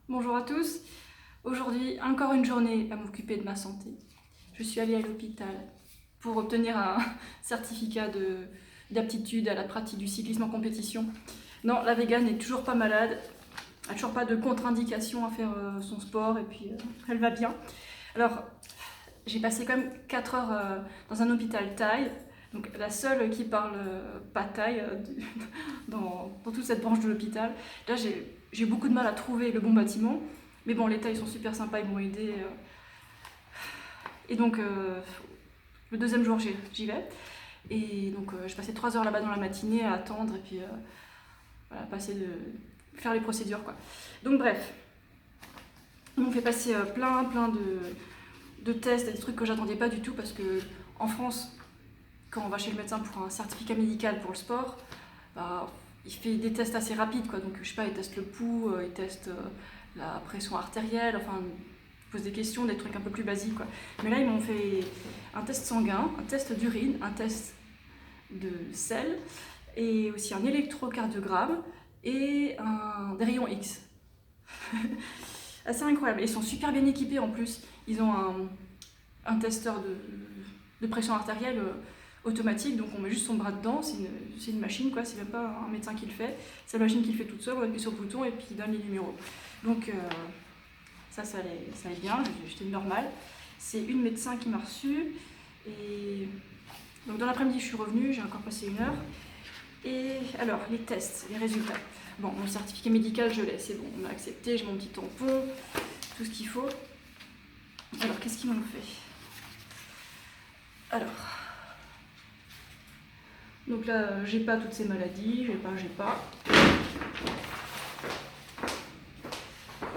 Bonjour à tous. Aujourd'hui, encore une journée à m'occuper de ma santé. Je suis allée à l'hôpital pour obtenir un certificat d'aptitude à la pratique du cyclisme en compétition. Non, la végane n'est toujours pas malade, elle n'a toujours pas de contre-indication à faire son sport et puis elle va bien. Alors, j'ai passé quand même 4 heures dans un hôpital thaï, donc la seule qui parle pas thaï dans toute cette branche de l'hôpital. Là, j'ai beaucoup de mal à trouver le bon bâtiment, mais bon, les Thaïs sont super sympas, ils m'ont aidé. Et donc, le deuxième jour, j'y vais. Et donc, je passais 3 heures là-bas dans la matinée à attendre et puis voilà, faire les procédures, quoi. Donc, bref, ils m'ont fait passer plein de tests, des trucs que j'attendais pas du tout parce que en France, quand on va chez le médecin pour un certificat médical pour le sport, bah, il fait des tests assez rapides, quoi. Donc, je sais pas, il teste le pouls, il teste la pression artérielle, enfin, il pose des questions, des trucs un peu plus basiques, quoi. Mais là, ils m'ont fait un test sanguin, un test d'urine, un test de sel, et aussi un électrocardiogramme et des rayons X. Assez incroyable. Ils sont super bien équipés en plus. Ils ont un testeur de pression artérielle automatique, donc on met juste son bras dedans, c'est une machine, quoi, c'est même pas un médecin qui le fait, c'est la machine qui le fait toute seule, on appuie sur le bouton et puis il donne les numéros. Donc ça allait bien, j'étais normale. C'est une médecin qui m'a reçue, et donc dans l'après-midi je suis revenue, j'ai encore passé 1 heure. Et alors, les tests, les résultats. Bon, mon certificat médical, je l'ai, c'est bon, on m'a accepté, j'ai mon petit tampon, tout ce qu'il faut. Alors, qu'est-ce qu'ils m'ont fait? Alors, donc là, j'ai pas toutes ces maladies, j'ai pas.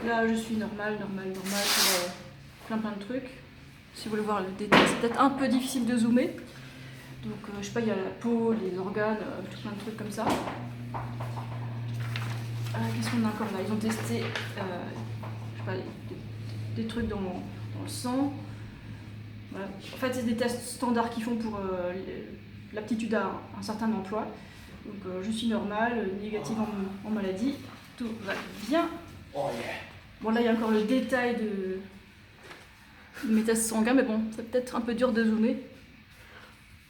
Là, je suis normale, sur plein de trucs. Si vous voulez voir le détail, c'est peut-être un peu difficile de zoomer. Donc, je sais pas, il y a la peau, les organes, tout plein de trucs comme ça. Qu'est-ce qu'on a encore là? Ils ont testé je sais pas, des trucs dans le sang. Voilà. En fait, c'est des tests standards qu'ils font pour l'aptitude à un certain emploi. Donc, je suis normale, négative en maladie, tout va bien. Oh yeah. Bon, là, il y a encore le détail de mes tests sanguins, mais bon, c'est peut-être un peu dur de zoomer.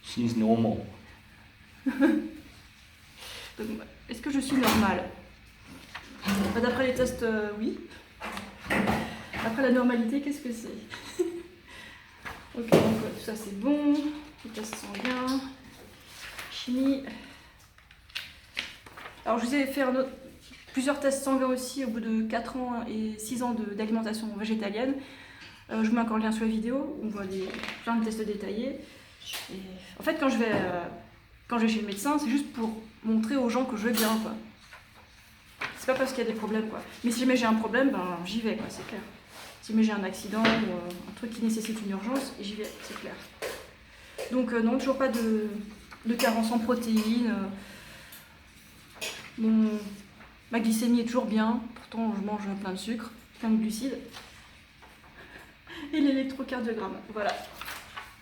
She's normal. Donc, est-ce que je suis normale? D'après les tests, oui. Après la normalité, qu'est-ce que c'est? Ok, donc tout ça c'est bon. Les tests sanguins, chimie. Alors je vous ai fait plusieurs tests sanguins aussi au bout de 4 ans et 6 ans d'alimentation végétalienne. Je vous mets encore le lien sur la vidéo, on voit plein de tests détaillés. Et en fait, quand je vais chez le médecin, c'est juste pour montrer aux gens que je vais bien, quoi. C'est pas parce qu'il y a des problèmes, quoi. Mais si jamais j'ai un problème, ben j'y vais, quoi, c'est clair. Si jamais j'ai un accident ou un truc qui nécessite une urgence, j'y vais, c'est clair. Donc non, toujours pas de carence en protéines. Ma glycémie est toujours bien, pourtant je mange plein de sucre, plein de glucides. Et l'électrocardiogramme, voilà,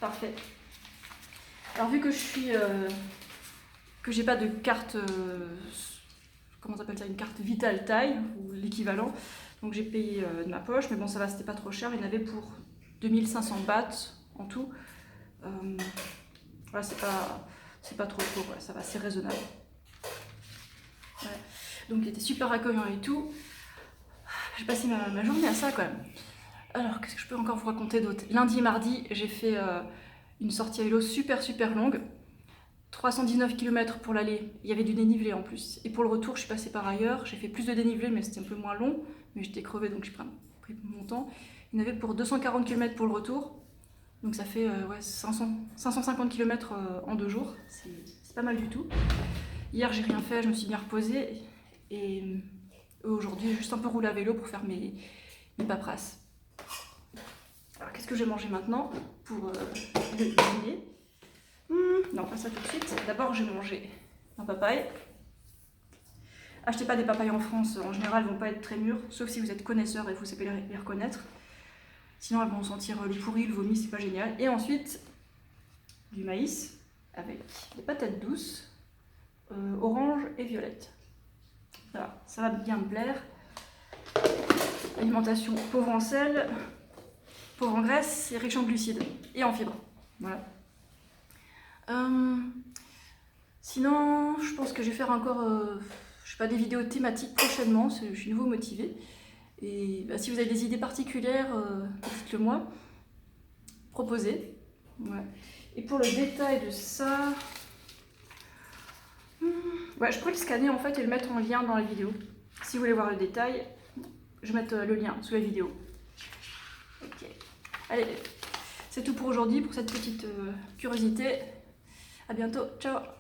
parfait. Alors vu que que j'ai pas de carte, comment on appelle ça, une carte vitale taille, ou l'équivalent, donc j'ai payé de ma poche, mais bon ça va, c'était pas trop cher, il y en avait pour 2500 bahts en tout. Voilà, c'est pas trop, voilà, ça va, c'est raisonnable. Ouais. Donc il était super accueillant et tout. J'ai passé ma journée à ça quand même. Alors qu'est-ce que je peux encore vous raconter d'autre? Lundi et mardi, j'ai fait une sortie à vélo super longue. 319 km pour l'aller, il y avait du dénivelé en plus. Et pour le retour, je suis passée par ailleurs, j'ai fait plus de dénivelé, mais c'était un peu moins long. Mais j'étais crevée, donc j'ai pris mon temps. Il y en avait pour 240 km pour le retour. Donc ça fait 550 km en 2 jours. C'est pas mal du tout. Hier, j'ai rien fait, je me suis bien reposée. Et aujourd'hui, j'ai juste un peu roulé à vélo pour faire mes paperasses. Alors, qu'est-ce que je vais manger maintenant pour le dîner? Non, pas ça tout de suite. D'abord, je vais manger un papaye. Achetez pas des papayes en France, en général, elles vont pas être très mûres, sauf si vous êtes connaisseur et vous savez les reconnaître. Sinon, elles vont sentir le pourri, le vomi, c'est pas génial. Et ensuite, du maïs avec des patates douces, orange et violette. Voilà, ça va bien me plaire. Alimentation pauvre en sel, pauvre en graisse et riche en glucides et en fibres. Voilà. Sinon, je pense que je vais faire encore je sais pas, des vidéos thématiques prochainement, je suis nouveau motivée. Et bah, si vous avez des idées particulières, dites-le moi. Proposez. Ouais. Et pour le détail de ça, ouais, je pourrais le scanner en fait et le mettre en lien dans la vidéo. Si vous voulez voir le détail, je vais mettre le lien sous la vidéo. Ok. Allez, c'est tout pour aujourd'hui, pour cette petite curiosité. À bientôt, ciao!